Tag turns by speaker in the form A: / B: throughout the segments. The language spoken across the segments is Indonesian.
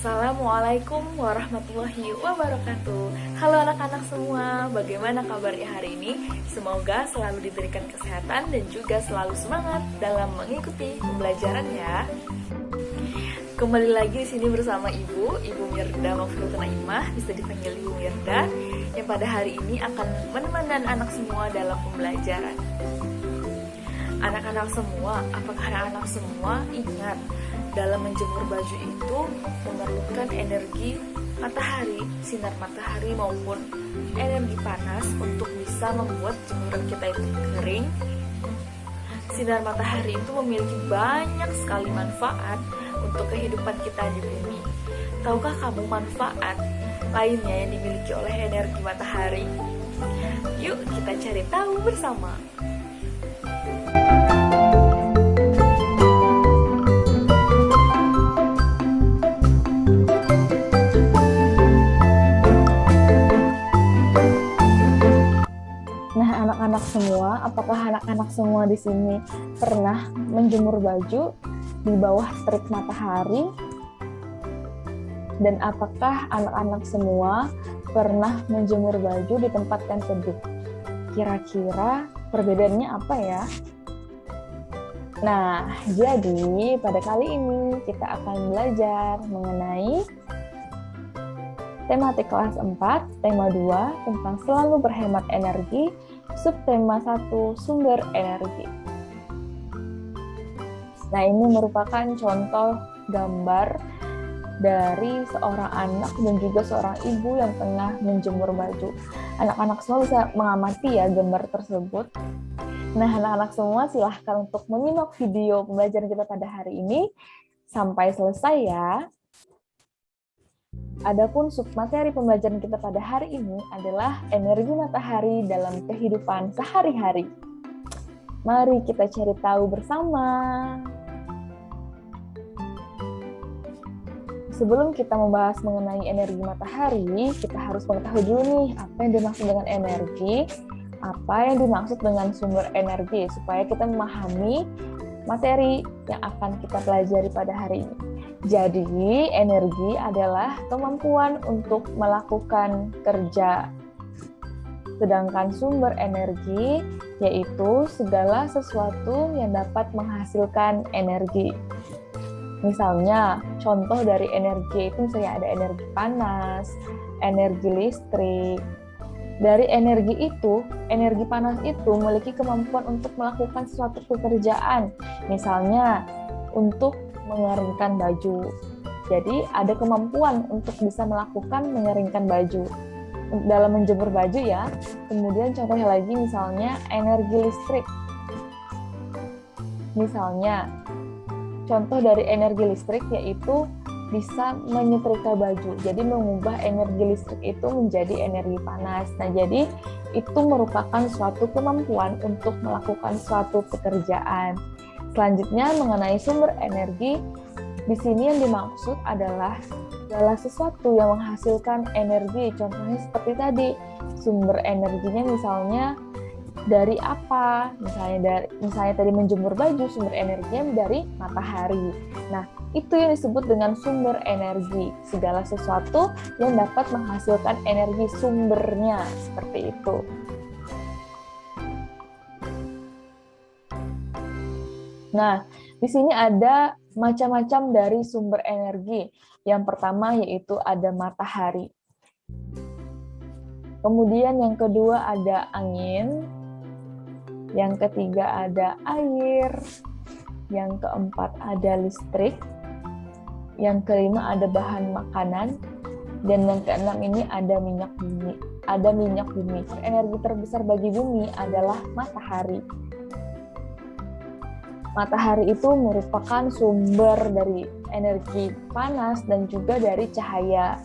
A: Assalamualaikum warahmatullahi wabarakatuh. Halo anak-anak semua, bagaimana kabarnya hari ini? Semoga selalu diberikan kesehatan dan juga selalu semangat dalam mengikuti pembelajaran ya. Kembali lagi di sini bersama Ibu Mirda Mafruta Naimah, bisa dipanggil Ibu Mirda, yang pada hari ini akan menemani anak semua dalam pembelajaran. Anak-anak semua, apakah anak-anak semua ingat dalam menjemur baju itu memerlukan energi matahari, sinar matahari maupun energi panas untuk bisa membuat jemuran kita itu kering? Sinar matahari itu memiliki banyak sekali manfaat untuk kehidupan kita di bumi. Tahukah kamu manfaat lainnya yang dimiliki oleh energi matahari? Yuk kita cari tahu bersama.
B: Nah, anak-anak semua, apakah anak-anak semua di sini pernah menjemur baju di bawah terik matahari? Dan apakah anak-anak semua pernah menjemur baju di tempat yang teduh? Kira-kira perbedaannya apa ya? Nah, jadi pada kali ini kita akan belajar mengenai tematik kelas 4, tema 2 tentang selalu berhemat energi, subtema 1 sumber energi. Nah, ini merupakan contoh gambar dari seorang anak dan juga seorang ibu yang tengah menjemur baju. Anak-anak semua bisa mengamati ya gambar tersebut. Nah, anak-anak semua silahkan untuk menyimak video pembelajaran kita pada hari ini sampai selesai ya. Adapun submateri pembelajaran kita pada hari ini adalah energi matahari dalam kehidupan sehari-hari. Mari kita cari tahu bersama. Sebelum kita membahas mengenai energi matahari, kita harus mengetahui dulu nih apa yang dimaksud dengan energi, apa yang dimaksud dengan sumber energi, supaya kita memahami materi yang akan kita pelajari pada hari ini. Jadi, energi adalah kemampuan untuk melakukan kerja. Sedangkan sumber energi yaitu segala sesuatu yang dapat menghasilkan energi. Misalnya, contoh dari energi itu misalnya ada energi panas, energi listrik. Dari energi panas itu memiliki kemampuan untuk melakukan suatu pekerjaan. Misalnya, untuk mengeringkan baju. Jadi ada kemampuan untuk bisa melakukan mengeringkan baju dalam menjemur baju ya. Kemudian contohnya lagi misalnya energi listrik. Misalnya contoh dari energi listrik yaitu bisa menyetrika baju. Jadi mengubah energi listrik itu menjadi energi panas. Nah, jadi itu merupakan suatu kemampuan untuk melakukan suatu pekerjaan. Selanjutnya mengenai sumber energi, di sini yang dimaksud adalah segala sesuatu yang menghasilkan energi. Contohnya seperti tadi, sumber energinya misalnya dari apa? Misalnya tadi menjemur baju, sumber energinya dari matahari. Nah, itu yang disebut dengan sumber energi. Segala sesuatu yang dapat menghasilkan energi sumbernya, seperti itu. Nah, di sini ada macam-macam dari sumber energi. Yang pertama yaitu ada matahari. Kemudian yang kedua ada angin. Yang ketiga ada air. Yang keempat ada listrik. Yang kelima ada bahan makanan. Dan yang keenam ini ada minyak bumi. Energi terbesar bagi bumi adalah matahari. Matahari itu merupakan sumber dari energi panas dan juga dari cahaya.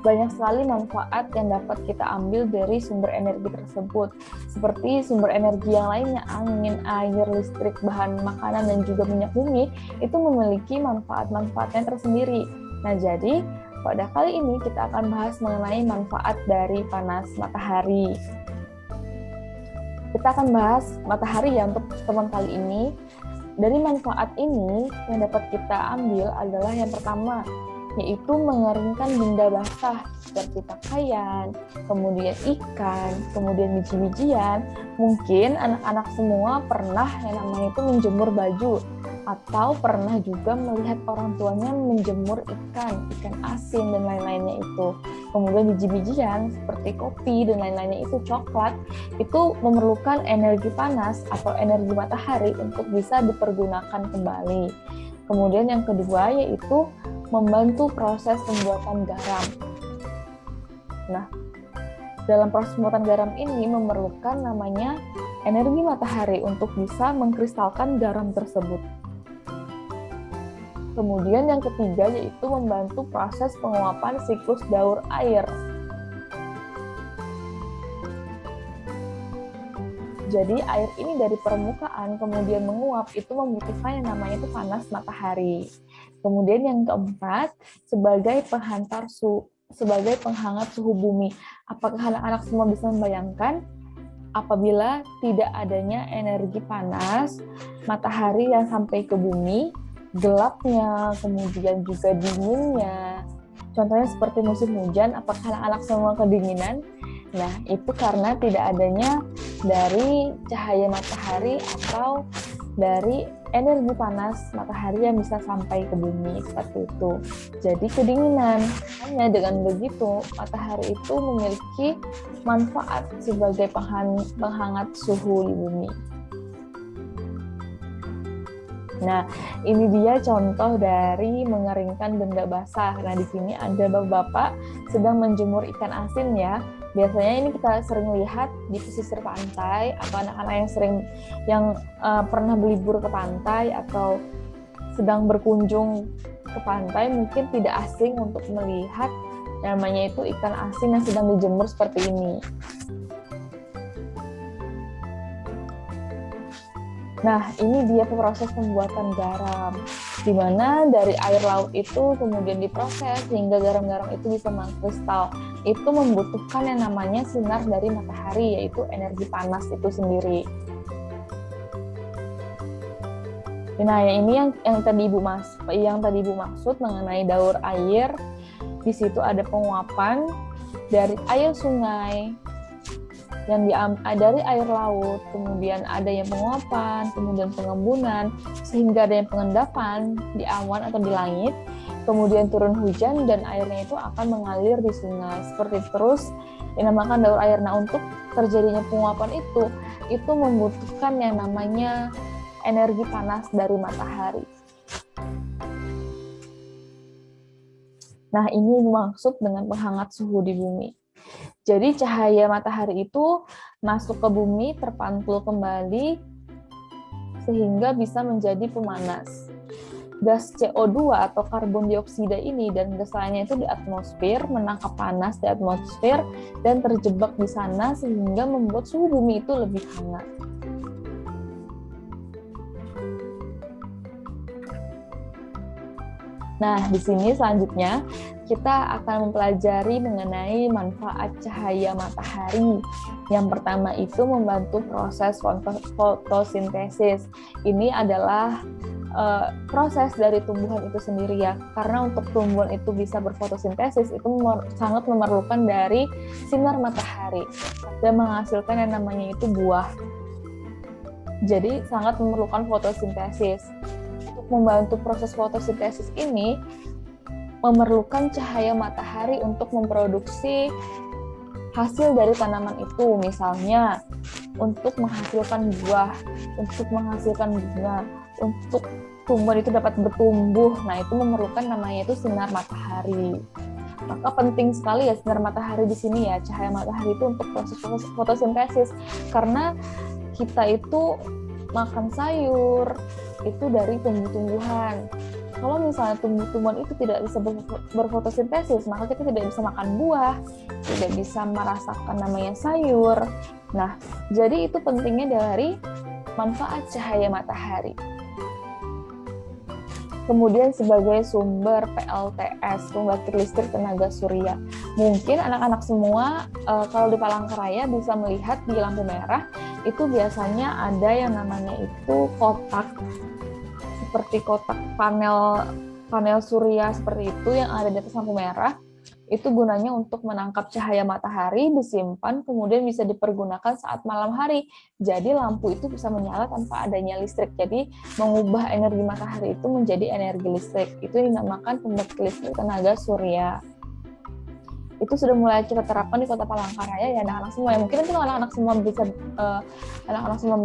B: Banyak sekali manfaat yang dapat kita ambil dari sumber energi tersebut. Seperti sumber energi yang lainnya, angin, air, listrik, bahan makanan, dan juga minyak bumi, itu memiliki manfaat-manfaatnya tersendiri. Nah, jadi pada kali ini kita akan bahas mengenai manfaat dari panas matahari. Kita akan bahas matahari ya untuk teman kali ini. Dari manfaat ini yang dapat kita ambil adalah yang pertama, yaitu mengeringkan benda basah seperti pakaian, kemudian ikan, kemudian biji-bijian. Mungkin anak-anak semua pernah yang namanya itu menjemur baju, atau pernah juga melihat orang tuanya menjemur ikan asin dan lain-lainnya itu. Kemudian biji-bijian seperti kopi dan lain-lainnya itu, coklat, itu memerlukan energi panas atau energi matahari untuk bisa dipergunakan kembali. Kemudian yang kedua yaitu membantu proses pembuatan garam. Nah, dalam proses pembuatan garam ini memerlukan namanya energi matahari untuk bisa mengkristalkan garam tersebut. Kemudian yang ketiga yaitu membantu proses penguapan siklus daur air. Jadi air ini dari permukaan kemudian menguap itu membutuhkan yang namanya itu panas matahari. Kemudian yang keempat sebagai penghangat suhu bumi. Apakah anak-anak semua bisa membayangkan apabila tidak adanya energi panas matahari yang sampai ke bumi, gelapnya, kemudian juga dinginnya. Contohnya seperti musim hujan, apakah anak-anak semua kedinginan? Nah, itu karena tidak adanya dari cahaya matahari atau dari energi panas matahari yang bisa sampai ke bumi, seperti itu. Jadi kedinginan. Hanya dengan begitu, matahari itu memiliki manfaat sebagai penghangat suhu di bumi. Nah, ini dia contoh dari mengeringkan benda basah. Nah, di sini ada bapak-bapak sedang menjemur ikan asin ya. Biasanya ini kita sering lihat di pesisir pantai atau anak-anak yang pernah berlibur ke pantai atau sedang berkunjung ke pantai mungkin tidak asing untuk melihat namanya itu ikan asin yang sedang dijemur seperti ini. Nah, ini dia proses pembuatan garam, di mana dari air laut itu kemudian diproses hingga garam-garam itu bisa mengkristal. Itu membutuhkan yang namanya sinar dari matahari, yaitu energi panas itu sendiri. Nah, ini yang tadi Ibu maksud mengenai daur air. Di situ ada penguapan dari air sungai, yang dari air laut, kemudian ada yang penguapan, kemudian pengembunan, sehingga ada yang pengendapan di awan atau di langit, kemudian turun hujan dan airnya itu akan mengalir di sungai. Seperti terus dinamakan daur air. Nah, untuk terjadinya penguapan itu membutuhkan yang namanya energi panas dari matahari. Nah, ini maksud dengan penghangat suhu di bumi. Jadi cahaya matahari itu masuk ke bumi, terpantul kembali, sehingga bisa menjadi pemanas. Gas CO2 atau karbon dioksida ini dan gas lainnya itu di atmosfer, menangkap panas di atmosfer, dan terjebak di sana sehingga membuat suhu bumi itu lebih hangat. Nah, di sini selanjutnya kita akan mempelajari mengenai manfaat cahaya matahari. Yang pertama itu membantu proses fotosintesis. Ini adalah proses dari tumbuhan itu sendiri ya. Karena untuk tumbuhan itu bisa berfotosintesis itu sangat memerlukan dari sinar matahari dan menghasilkan yang namanya itu buah. Jadi sangat memerlukan fotosintesis. Membantu proses fotosintesis ini memerlukan cahaya matahari untuk memproduksi hasil dari tanaman itu, misalnya untuk menghasilkan buah, untuk menghasilkan bunga, untuk tumbuhan itu dapat bertumbuh. Nah, itu memerlukan namanya itu sinar matahari. Maka penting sekali ya sinar matahari di sini ya, cahaya matahari itu untuk proses fotosintesis, karena kita itu makan sayur itu dari tumbuh-tumbuhan. Kalau misalnya tumbuh-tumbuhan itu tidak bisa berfotosintesis, maka kita tidak bisa makan buah, tidak bisa merasakan namanya sayur. Nah, jadi itu pentingnya dari manfaat cahaya matahari. Kemudian sebagai sumber PLTS, pembangkit listrik tenaga surya. Mungkin anak-anak semua kalau di Palangkaraya bisa melihat di lampu merah, itu biasanya ada yang namanya itu kotak, seperti kotak panel panel surya seperti itu yang ada di atas lampu merah, itu gunanya untuk menangkap cahaya matahari, disimpan, kemudian bisa dipergunakan saat malam hari. Jadi lampu itu bisa menyala tanpa adanya listrik. Jadi mengubah energi matahari itu menjadi energi listrik. Itu dinamakan pembangkit listrik tenaga surya. Itu sudah mulai kita terapkan di Kota Palangkaraya ya anak-anak semua. Ya, mungkin nanti kalau anak-anak semua bisa anak-anak semua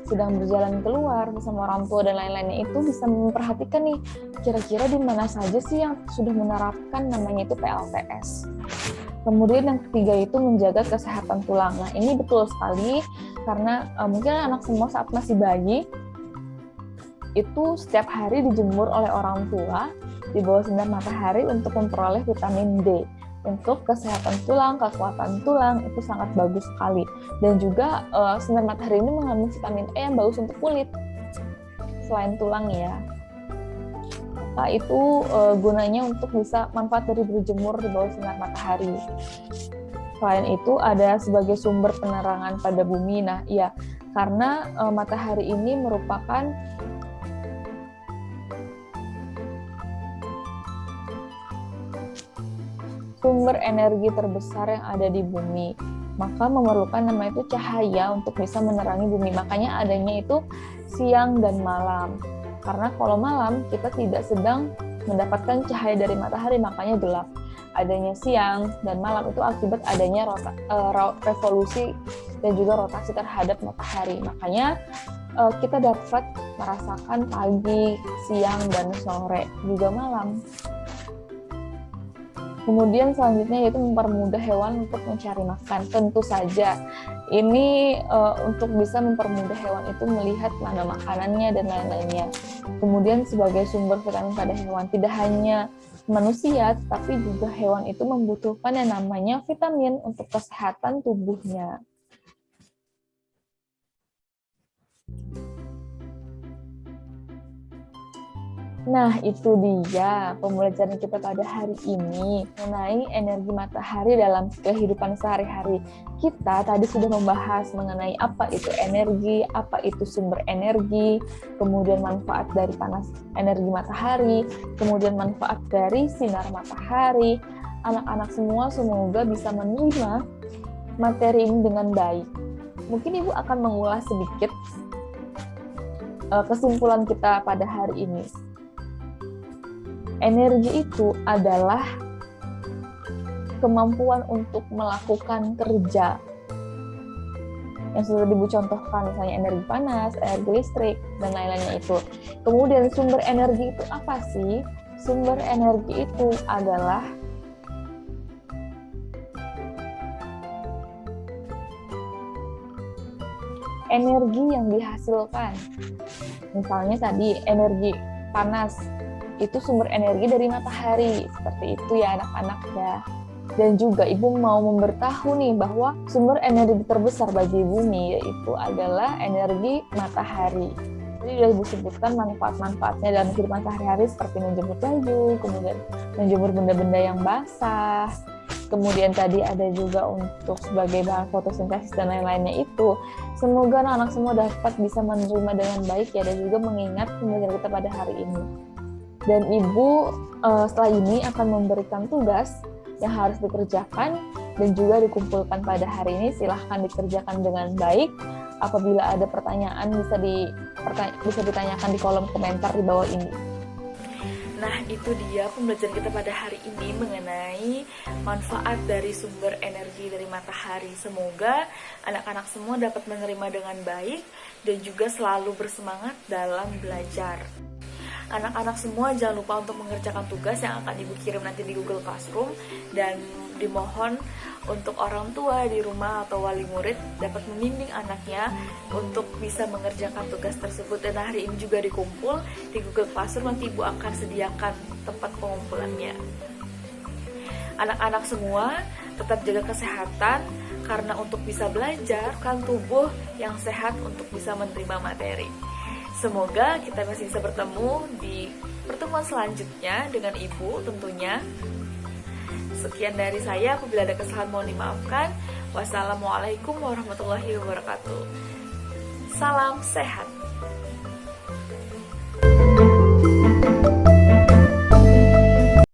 B: sedang berjalan keluar bersama orang tua dan lain-lainnya, itu bisa memperhatikan nih kira-kira di mana saja sih yang sudah menerapkan namanya itu PLTS. Kemudian yang ketiga itu menjaga kesehatan tulang. Nah ini betul sekali karena mungkin anak semua saat masih bayi itu setiap hari dijemur oleh orang tua di bawah sinar matahari untuk memperoleh vitamin D. Untuk kesehatan tulang, kekuatan tulang itu sangat bagus sekali. Dan juga sinar matahari ini mengandung vitamin E yang bagus untuk kulit. Selain tulang ya. Maka itu gunanya untuk bisa manfaat dari berjemur di bawah sinar matahari. Selain itu ada sebagai sumber penerangan pada bumi. Nah, iya, karena matahari ini merupakan sumber energi terbesar yang ada di bumi, maka memerlukan nama itu cahaya untuk bisa menerangi bumi. Makanya adanya itu siang dan malam. Karena kalau malam kita tidak sedang mendapatkan cahaya dari matahari, makanya gelap. Adanya siang dan malam itu akibat adanya revolusi dan juga rotasi terhadap matahari. Makanya kita dapat merasakan pagi, siang, dan sore, juga malam. Kemudian selanjutnya yaitu mempermudah hewan untuk mencari makan. Tentu saja ini untuk bisa mempermudah hewan itu melihat mana makanannya dan lain-lainnya. Kemudian sebagai sumber vitamin pada hewan, tidak hanya manusia, tapi juga hewan itu membutuhkan yang namanya vitamin untuk kesehatan tubuhnya. Nah, itu dia pembelajaran kita pada hari ini mengenai energi matahari dalam kehidupan sehari-hari. Kita tadi sudah membahas mengenai apa itu energi, apa itu sumber energi, kemudian manfaat dari panas energi matahari, kemudian manfaat dari sinar matahari. Anak-anak semua semoga bisa menerima materi ini dengan baik. Mungkin Ibu akan mengulas sedikit kesimpulan kita pada hari ini. Energi itu adalah kemampuan untuk melakukan kerja yang sudah Ibu contohkan, misalnya energi panas, energi listrik, dan lain-lainnya itu. Kemudian sumber energi itu apa sih? Sumber energi itu adalah energi yang dihasilkan. Misalnya tadi energi panas, itu sumber energi dari matahari, seperti itu ya anak-anak ya. Dan juga Ibu mau memberitahu nih bahwa sumber energi terbesar bagi bumi yaitu adalah energi matahari. Jadi sudah Ibu sebutkan manfaat-manfaatnya dalam kehidupan sehari-hari seperti menjemur baju, kemudian menjemur benda-benda yang basah, kemudian tadi ada juga untuk sebagai bahan fotosintesis dan lain-lainnya itu. Semoga anak-anak semua dapat bisa menerima dengan baik ya, dan juga mengingat pembelajaran kita pada hari ini. Dan Ibu setelah ini akan memberikan tugas yang harus dikerjakan dan juga dikumpulkan pada hari ini. Silahkan dikerjakan dengan baik. Apabila ada pertanyaan bisa ditanyakan di kolom komentar di bawah ini.
A: Nah, itu dia pembelajaran kita pada hari ini mengenai manfaat dari sumber energi dari matahari. Semoga anak-anak semua dapat menerima dengan baik dan juga selalu bersemangat dalam belajar. Anak-anak semua jangan lupa untuk mengerjakan tugas yang akan Ibu kirim nanti di Google Classroom, dan dimohon untuk orang tua di rumah atau wali murid dapat membimbing anaknya untuk bisa mengerjakan tugas tersebut. Dan hari ini juga dikumpul di Google Classroom, nanti Ibu akan sediakan tempat pengumpulannya. Anak-anak semua tetap jaga kesehatan, karena untuk bisa belajar kan tubuh yang sehat untuk bisa menerima materi. Semoga kita masih bisa bertemu di pertemuan selanjutnya dengan Ibu tentunya. Sekian dari saya, apabila ada kesalahan mohon dimaafkan. Wassalamualaikum warahmatullahi wabarakatuh. Salam sehat.